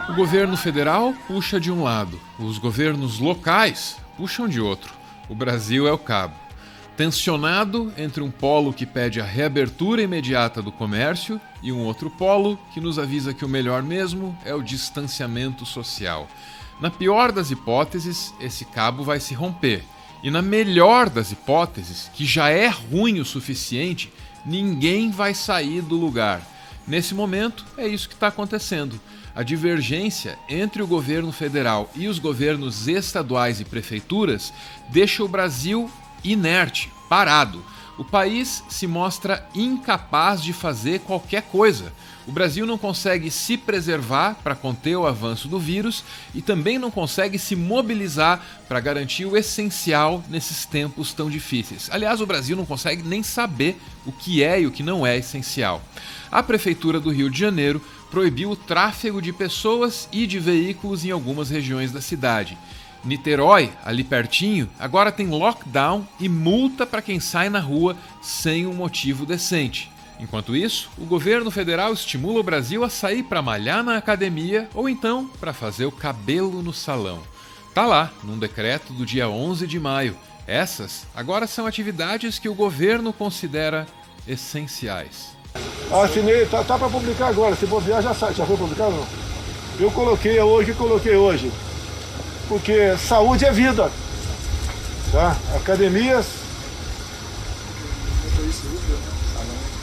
O governo federal puxa de um lado, os governos locais puxam de outro. O Brasil é o cabo. Tensionado entre um polo que pede a reabertura imediata do comércio e um outro polo que nos avisa que o melhor mesmo é o distanciamento social. Na pior das hipóteses, esse cabo vai se romper. E na melhor das hipóteses, que já é ruim o suficiente, ninguém vai sair do lugar. Nesse momento, é isso que está acontecendo. A divergência entre o governo federal e os governos estaduais e prefeituras deixa o Brasil inerte, parado. O país se mostra incapaz de fazer qualquer coisa. O Brasil não consegue se preservar para conter o avanço do vírus e também não consegue se mobilizar para garantir o essencial nesses tempos tão difíceis. Aliás, o Brasil não consegue nem saber o que é e o que não é essencial. A Prefeitura do Rio de Janeiro proibiu o tráfego de pessoas e de veículos em algumas regiões da cidade. Niterói, ali pertinho, agora tem lockdown e multa para quem sai na rua sem um motivo decente. Enquanto isso, o governo federal estimula o Brasil a sair para malhar na academia ou então para fazer o cabelo no salão. Tá lá, num decreto do dia 11 de maio. Essas agora são atividades que o governo considera essenciais. Assinei, tá para publicar agora, se bobear já sai, já foi publicado não? Eu coloquei hoje, porque saúde é vida, tá? Academias,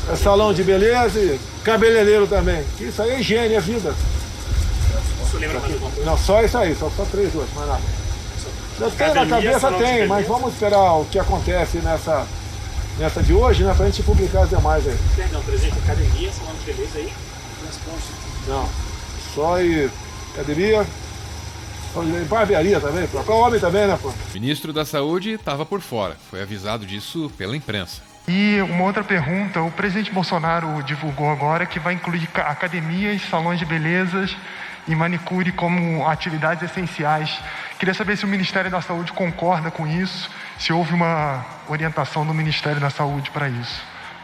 é salão de beleza e cabeleireiro também, isso aí é higiene, é vida. Você lembra mais alguma coisa? Não, só isso aí, só 3 hoje, mais nada. Eu tenho na cabeça, tem, mas vamos esperar o que acontece nessa de hoje, né, pra gente publicar as demais aí. Perdão, presidente, academia, salão de beleza aí? Não, só e academia, barbearia também, para homem também, né, pô? O ministro da Saúde estava por fora, foi avisado disso pela imprensa. E uma outra pergunta, o presidente Bolsonaro divulgou agora que vai incluir academias, salões de belezas e manicure como atividades essenciais. Queria saber se o Ministério da Saúde concorda com isso, se houve uma orientação do Ministério da Saúde para isso.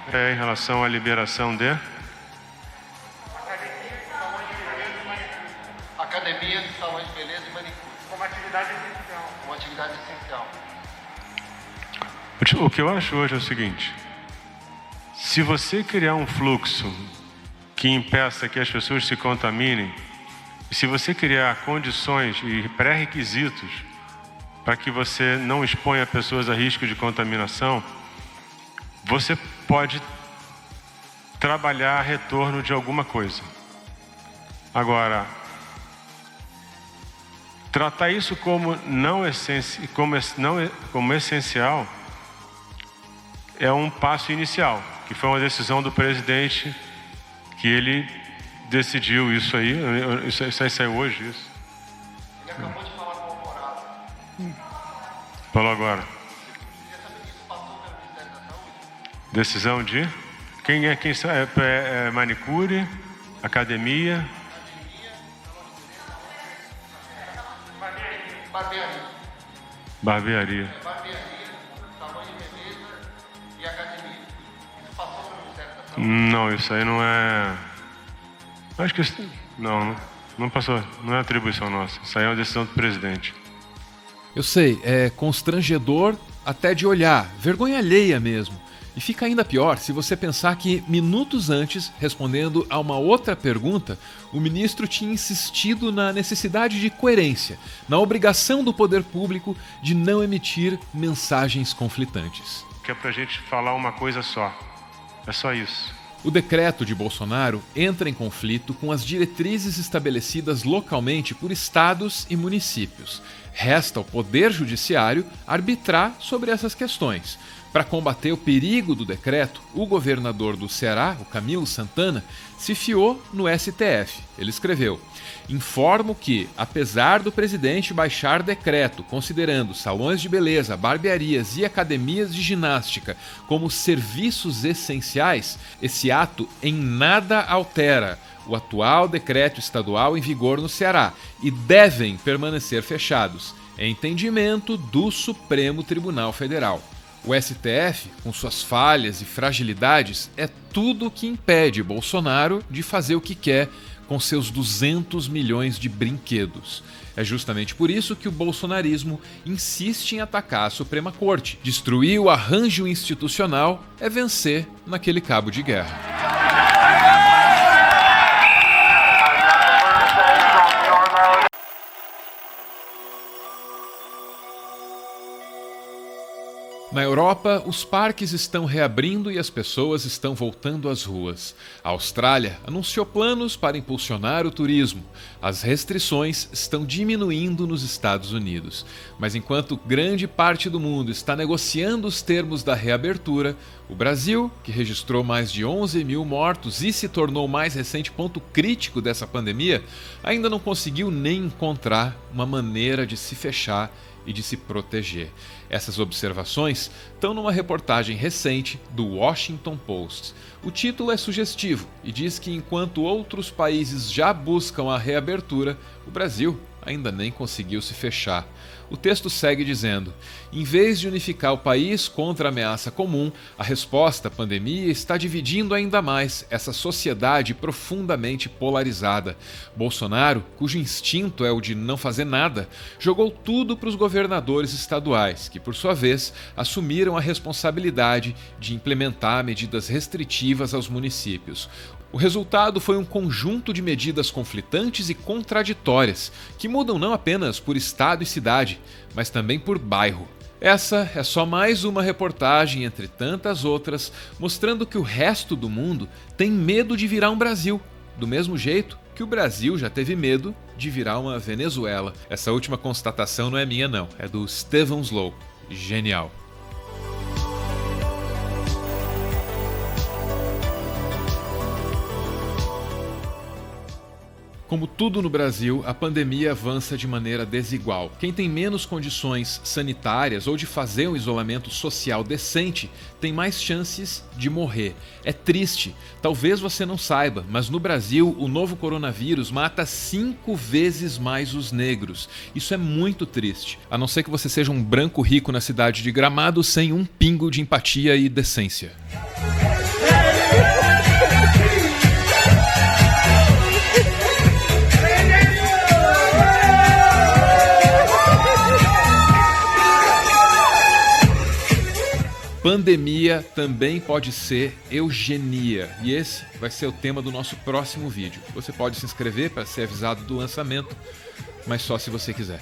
Em relação à liberação de? Academia, salões de beleza e manicure. Como atividade essencial. Uma atividade essencial. O que eu acho hoje é o seguinte: se você criar um fluxo que impeça que as pessoas se contaminem, e se você criar condições e pré-requisitos para que você não exponha pessoas a risco de contaminação, você pode trabalhar a retorno de alguma coisa. Agora, tratar isso como essencial é um passo inicial, que foi uma decisão do presidente, que ele decidiu isso aí. Isso aí saiu hoje, isso. Ele acabou de falar com o Alvorada. Falou agora. Queria saber se isso passou pelo Ministério da Saúde. Decisão de? Quem é manicure, academia. Barbearia. Salão de beleza e academia. Isso passou pelo Ministério da Saúde. Não, isso aí não é... Acho que isso... Não passou. Não é atribuição nossa. Isso aí é uma decisão do presidente. Eu sei, é constrangedor até de olhar, vergonha alheia mesmo. E fica ainda pior se você pensar que, minutos antes, respondendo a uma outra pergunta, o ministro tinha insistido na necessidade de coerência, na obrigação do poder público de não emitir mensagens conflitantes. Que é pra gente falar uma coisa só. É só isso. O decreto de Bolsonaro entra em conflito com as diretrizes estabelecidas localmente por estados e municípios. Resta ao Poder Judiciário arbitrar sobre essas questões. Para combater o perigo do decreto, o governador do Ceará, o Camilo Santana, se fiou no STF. Ele escreveu: "Informo que, apesar do presidente baixar decreto considerando salões de beleza, barbearias e academias de ginástica como serviços essenciais, esse ato em nada altera o atual decreto estadual em vigor no Ceará e devem permanecer fechados, em entendimento do Supremo Tribunal Federal." O STF, com suas falhas e fragilidades, é tudo o que impede Bolsonaro de fazer o que quer com seus 200 milhões de brinquedos. É justamente por isso que o bolsonarismo insiste em atacar a Suprema Corte. Destruir o arranjo institucional é vencer naquele cabo de guerra. Na Europa, os parques estão reabrindo e as pessoas estão voltando às ruas. A Austrália anunciou planos para impulsionar o turismo. As restrições estão diminuindo nos Estados Unidos. Mas enquanto grande parte do mundo está negociando os termos da reabertura, o Brasil, que registrou mais de 11 mil mortos e se tornou o mais recente ponto crítico dessa pandemia, ainda não conseguiu nem encontrar uma maneira de se fechar e de se proteger. Essas observações estão numa reportagem recente do Washington Post. O título é sugestivo e diz que enquanto outros países já buscam a reabertura, o Brasil ainda nem conseguiu se fechar. O texto segue dizendo: em vez de unificar o país contra a ameaça comum, a resposta à pandemia está dividindo ainda mais essa sociedade profundamente polarizada. Bolsonaro, cujo instinto é o de não fazer nada, jogou tudo para os governadores estaduais, que por sua vez assumiram a responsabilidade de implementar medidas restritivas aos municípios. O resultado foi um conjunto de medidas conflitantes e contraditórias, que mudam não apenas por estado e cidade, mas também por bairro. Essa é só mais uma reportagem entre tantas outras, mostrando que o resto do mundo tem medo de virar um Brasil, do mesmo jeito que o Brasil já teve medo de virar uma Venezuela. Essa última constatação não é minha não, é do Stephen Slow. Genial. Como tudo no Brasil, a pandemia avança de maneira desigual. Quem tem menos condições sanitárias ou de fazer um isolamento social decente tem mais chances de morrer. É triste. Talvez você não saiba, mas no Brasil o novo coronavírus mata 5 vezes mais os negros. Isso é muito triste. A não ser que você seja um branco rico na cidade de Gramado sem um pingo de empatia e decência. Pandemia também pode ser eugenia, e esse vai ser o tema do nosso próximo vídeo. Você pode se inscrever para ser avisado do lançamento, mas só se você quiser.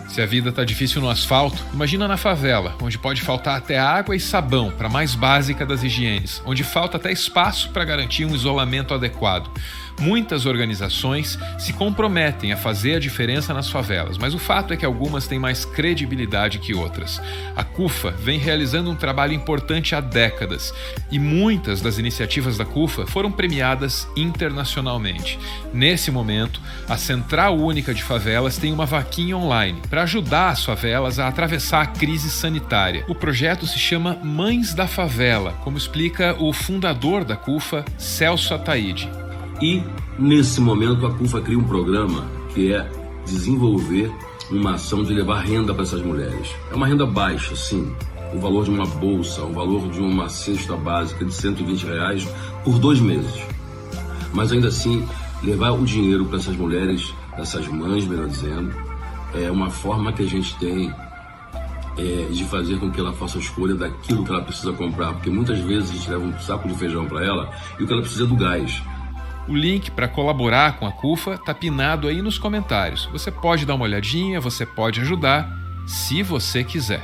Se a vida tá difícil no asfalto, imagina na favela, onde pode faltar até água e sabão para a mais básica das higienes, onde falta até espaço para garantir um isolamento adequado. Muitas organizações se comprometem a fazer a diferença nas favelas, mas o fato é que algumas têm mais credibilidade que outras. A CUFA vem realizando um trabalho importante há décadas e muitas das iniciativas da CUFA foram premiadas internacionalmente. Nesse momento, a Central Única de Favelas tem uma vaquinha online para ajudar as favelas a atravessar a crise sanitária. O projeto se chama Mães da Favela, como explica o fundador da CUFA, Celso Ataíde. E, nesse momento, a CUFA cria um programa que é desenvolver uma ação de levar renda para essas mulheres. É uma renda baixa, sim. O valor de uma bolsa, o valor de uma cesta básica de R$120 por 2 meses. Mas, ainda assim, levar o dinheiro para essas mulheres, essas mães, melhor dizendo, é uma forma que a gente tem de fazer com que ela faça a escolha daquilo que ela precisa comprar. Porque muitas vezes a gente leva um saco de feijão para ela e o que ela precisa é do gás. O link para colaborar com a CUFA está pinado aí nos comentários. Você pode dar uma olhadinha, você pode ajudar, se você quiser.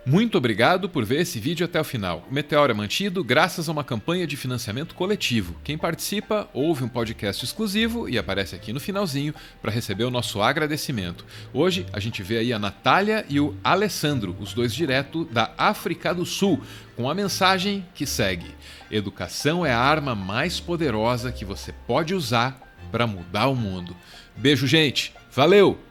Muito obrigado por ver esse vídeo até o final. O Meteoro é mantido graças a uma campanha de financiamento coletivo. Quem participa ouve um podcast exclusivo e aparece aqui no finalzinho para receber o nosso agradecimento. Hoje a gente vê aí a Natália e o Alessandro, os dois direto da África do Sul, com a mensagem que segue: educação é a arma mais poderosa que você pode usar para mudar o mundo. Beijo, gente. Valeu!